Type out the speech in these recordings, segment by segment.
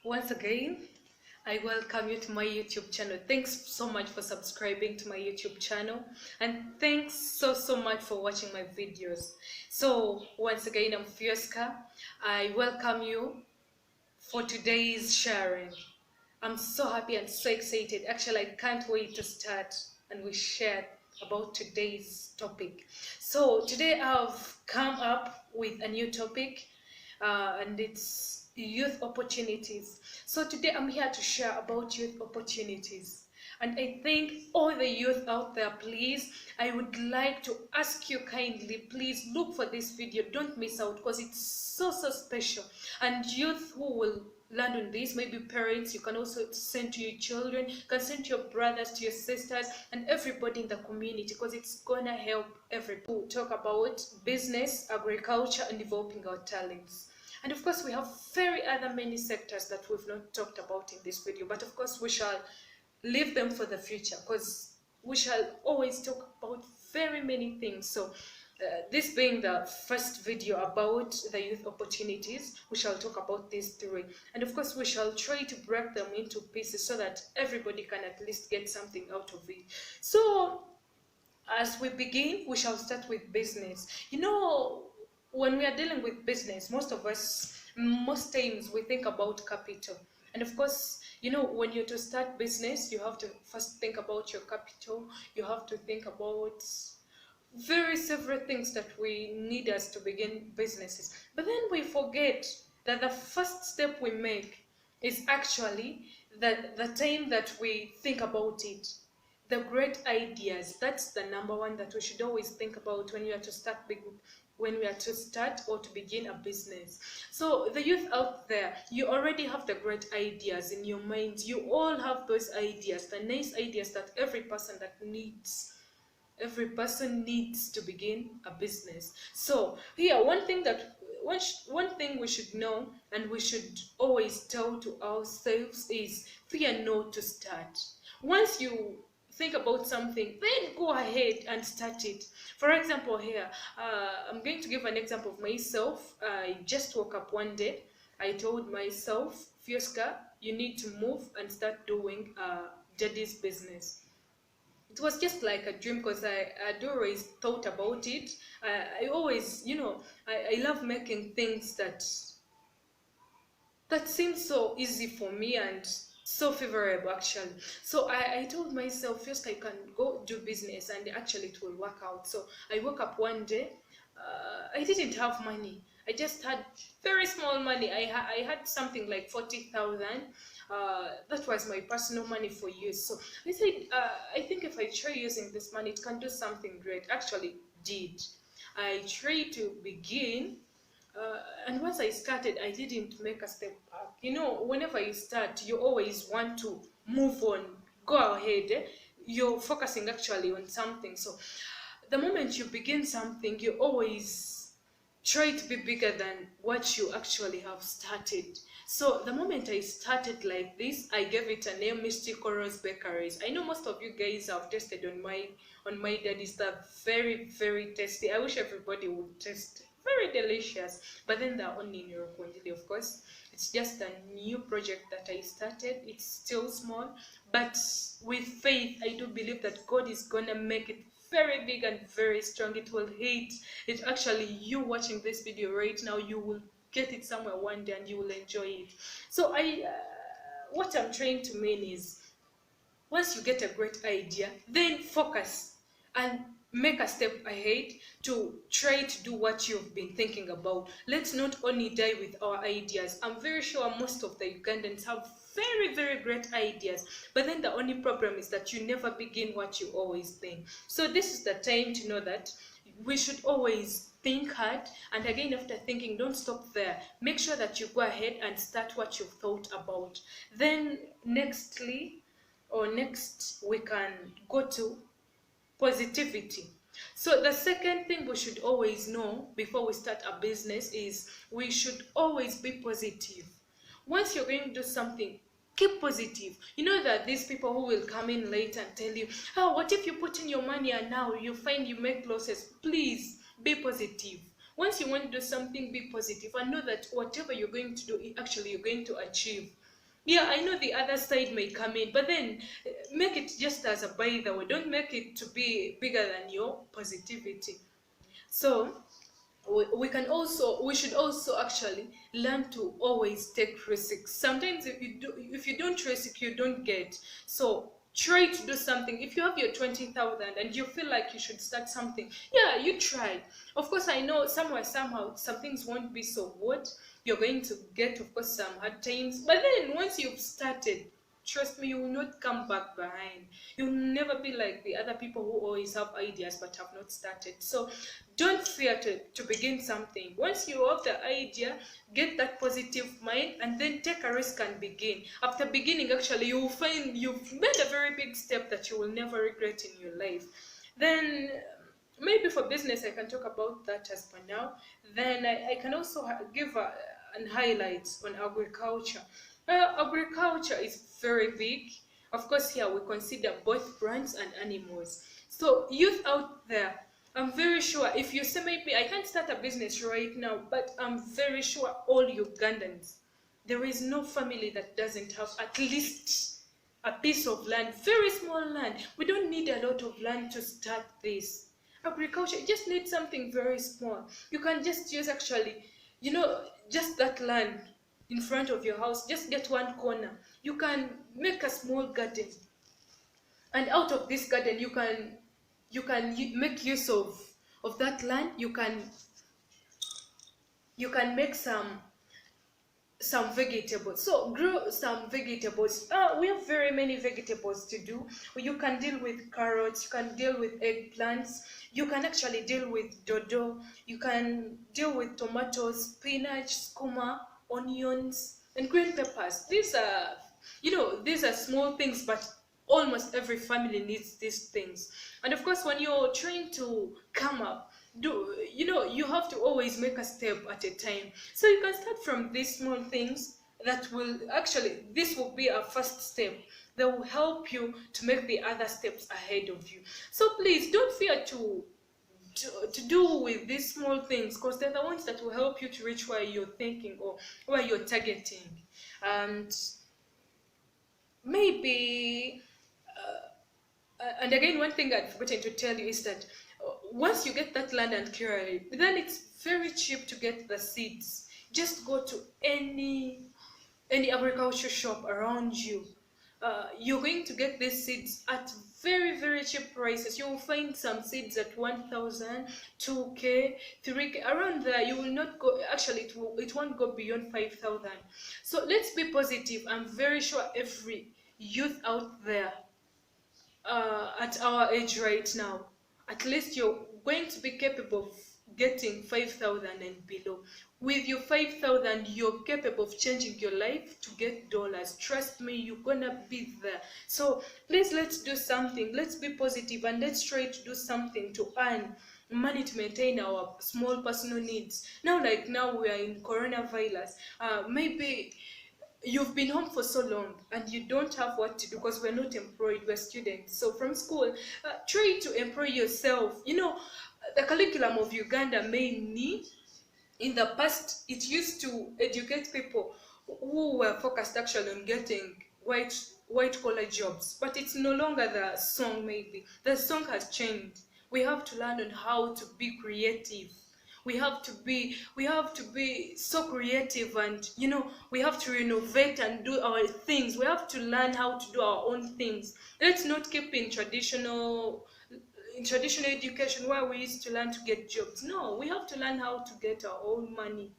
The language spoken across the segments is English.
Once again, I welcome you to my YouTube channel. Thanks so much for subscribing to my YouTube channel, and thanks so much for watching my videos. So once again, I'm Pheosca. I welcome you for today's sharing. I'm so happy and so excited. Actually, I can't wait to start and we share about today's topic. So today I've come up with a new topic, and it's youth opportunities. So today I'm here to share about youth opportunities. And I think all the youth out there, please, I would like to ask you kindly, please look for this video. Don't miss out because it's so special. And youth who will learn on this, maybe parents, you can also send to your children, you can send to your brothers, to your sisters, and everybody in the community, because it's gonna help everybody. We'll talk about business, agriculture, and developing our talents. And of course, we have very other many sectors that we've not talked about in this video, but of course we shall leave them for the future, because we shall always talk about very many things. So this being the first video about the youth opportunities, we shall talk about these three, and of course we shall try to break them into pieces so that everybody can at least get something out of it. So as we begin, we shall start with business. When we are dealing with business, most times we think about capital. And of course, when you're to start business, you have to first think about your capital. You have to think about very several things that we need us to begin businesses. But then we forget that the first step we make is actually the time that we think about it. The great ideas, that's the number one that we should always think about when we are to start or to begin a business. So the youth out there, you already have the great ideas in your minds. You all have those ideas, the nice ideas that every person needs to begin a business. So here, one thing we should know and we should always tell to ourselves is fear not to start. Once you think about something, then go ahead and start it. For example, here, I'm going to give an example of myself. I just woke up one day. I told myself, Pheosca, you need to move and start doing Daddy's business. It was just like a dream, because I'd always thought about it. I always, I love making things that seems so easy for me and so favorable, actually. So I told myself, first I can go do business, and actually it will work out. So I woke up one day. I didn't have money. I just had very small money. I had something like 40,000. That was my personal money for use. So I said, I think if I try using this money, it can do something great. Actually, did. I tried to begin, and once I started, I didn't make a step back. Whenever you start, you always want to move on, go ahead. You're focusing actually on something. So the moment you begin something, you always try to be bigger than what you actually have started. So the moment I started like this, I gave it a name, Mystical Rose Bakeries. I know most of you guys have tasted on my daddy's. They're very tasty. I wish everybody would taste. Very delicious. But then they're only in Yorokondili, of course. It's just a new project that I started. It's still small, but with faith, I do believe that God is gonna make it very big and very strong. It will hit. It actually, you watching this video right now, you will get it somewhere one day and you will enjoy it. So what I'm trying to mean is, once you get a great idea, then focus and make a step ahead to try to do what you've been thinking about. Let's not only die with our ideas. I'm very sure most of the Ugandans have very great ideas, but then the only problem is that you never begin what you always think. So this is the time to know that we should always think hard, and again, after thinking, don't stop there. Make sure that you go ahead and start what you've thought about. Then next we can go to positivity. So the second thing we should always know before we start a business is we should always be positive. Once you're going to do something, keep positive. You know that these people who will come in later and tell you, oh, what if you put in your money and now you find you make losses? Please be positive. Once you want to do something, be positive and know that whatever you're going to do, actually you're going to achieve. Yeah, I know the other side may come in, but then make it just as a by the way. Don't make it to be bigger than your positivity. So we should also actually learn to always take risks. Sometimes if you don't risk, you don't get. So try to do something. If you have your 20,000 and you feel like you should start something, yeah, you try. Of course, I know somewhere somehow some things won't be so good. You're going to get, of course, some hard times, but then once you've started, trust me, you will not come back behind. You'll never be like the other people who always have ideas but have not started. So don't fear to begin something. Once you have the idea, get that positive mind and then take a risk and begin. After beginning, actually, you will find you've made a very big step that you will never regret in your life. Then maybe for business, I can talk about that as per now. Then I can also give an highlight on agriculture. Agriculture is very big. Of course, here we consider both plants and animals. So youth out there, I'm very sure if you say maybe I can't start a business right now, but I'm very sure all Ugandans, there is no family that doesn't have at least a piece of land, very small land. We don't need a lot of land to start this. Agriculture, you just need something very small. You can just use actually, just that land in front of your house. Just get one corner. You can make a small garden, and out of this garden, make use of that land. You can make some vegetables. So grow some vegetables. We have very many vegetables to do. You can deal with carrots, you can deal with eggplants, you can actually deal with dodo, you can deal with tomatoes, spinach, skuma, onions, and green peppers. These are small things, but almost every family needs these things. And of course, when you're trying to come up, you have to always make a step at a time. So you can start from these small things that will actually, this will be a first step that will help you to make the other steps ahead of you. So please don't fear to do with these small things, because they're the ones that will help you to reach where you're thinking or where you're targeting. And maybe and again, one thing I've forgotten to tell you is that once you get that land and clear it, then it's very cheap to get the seeds. Just go to any agriculture shop around you. You're going to get these seeds at very, very cheap prices. You will find some seeds at 1,000, 2K, 3K, around there. You will not go, actually, it won't go beyond 5,000. So let's be positive. I'm very sure every youth out there at our age right now, at least you're going to be capable of getting 5,000 and below. With your 5,000, you're capable of changing your life to get dollars. Trust me, you're gonna be there. So please, let's do something. Let's be positive and let's try to do something to earn money to maintain our small personal needs. Like now we are in coronavirus. Maybe you've been home for so long and you don't have what to do because we're not employed, we're students. So from school, try to employ yourself. The curriculum of Uganda mainly, in the past, it used to educate people who were focused actually on getting white collar jobs, but it's no longer the song. Maybe the song has changed. We have to learn on how to be creative. We have to be so creative, and we have to innovate and do our things. We have to learn how to do our own things. Let's not keep in traditional education where we used to learn to get jobs. No, we have to learn how to get our own money.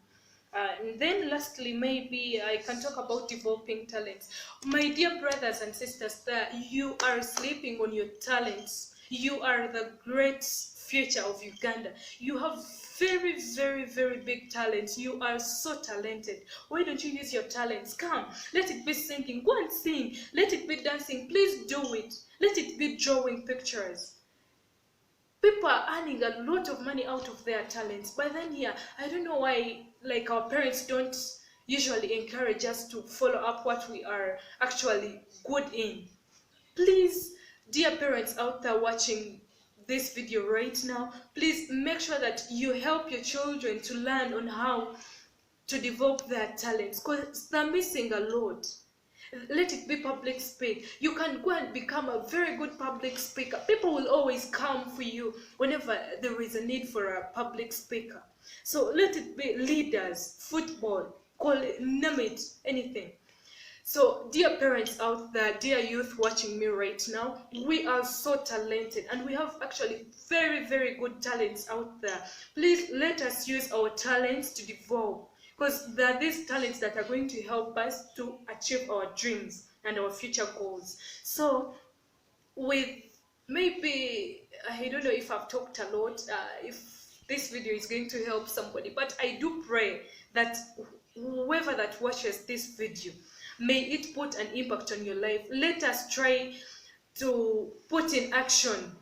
And then lastly, maybe I can talk about developing talents. My dear brothers and sisters, there, you are sleeping on your talents. You are the great future of Uganda. You have very, very, very big talents. You are so talented. Why don't you use your talents? Come, let it be singing. Go and sing. Let it be dancing. Please do it. Let it be drawing pictures. People are earning a lot of money out of their talents. But then here, I don't know why, like, our parents don't usually encourage us to follow up what we are actually good in. Please, dear parents out there watching this video right now, please make sure that you help your children to learn on how to develop their talents, because they're missing a lot. Let it be public speak. You can go and become a very good public speaker. People will always come for you whenever there is a need for a public speaker. So let it be leaders, football, call it, name it, anything. So, dear parents out there, dear youth watching me right now, we are so talented and we have actually very, very good talents out there. Please let us use our talents to develop, because there are these talents that are going to help us to achieve our dreams and our future goals. So, with maybe, I don't know if I've talked a lot, if this video is going to help somebody, but I do pray that whoever that watches this video, may it put an impact on your life. Let us try to put in action.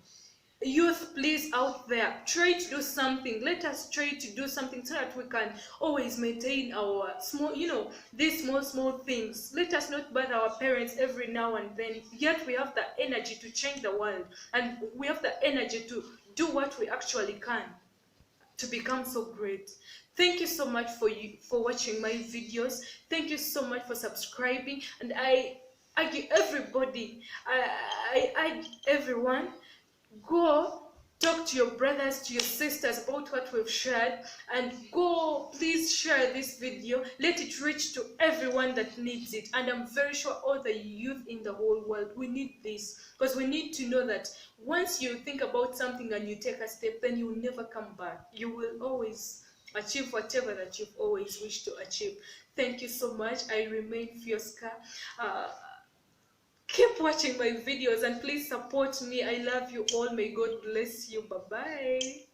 Youth, please, out there, try to do something. Let us try to do something so that we can always maintain our small, these small things. Let us not bother our parents every now and then, yet we have the energy to change the world, and we have the energy to do what we actually can to become so great. Thank you so much for watching my videos. Thank you so much for subscribing, and I urge everybody, I urge everyone, go talk to your brothers, to your sisters about what we've shared, and go please share this video. Let it reach to everyone that needs it, and I'm very sure all the youth in the whole world, we need this, because we need to know that once you think about something and you take a step, then you will never come back. You will always achieve whatever that you've always wished to achieve. Thank you so much. I remain Pheosca. Keep watching my videos and please support me. I love you all. May God bless you. Bye bye.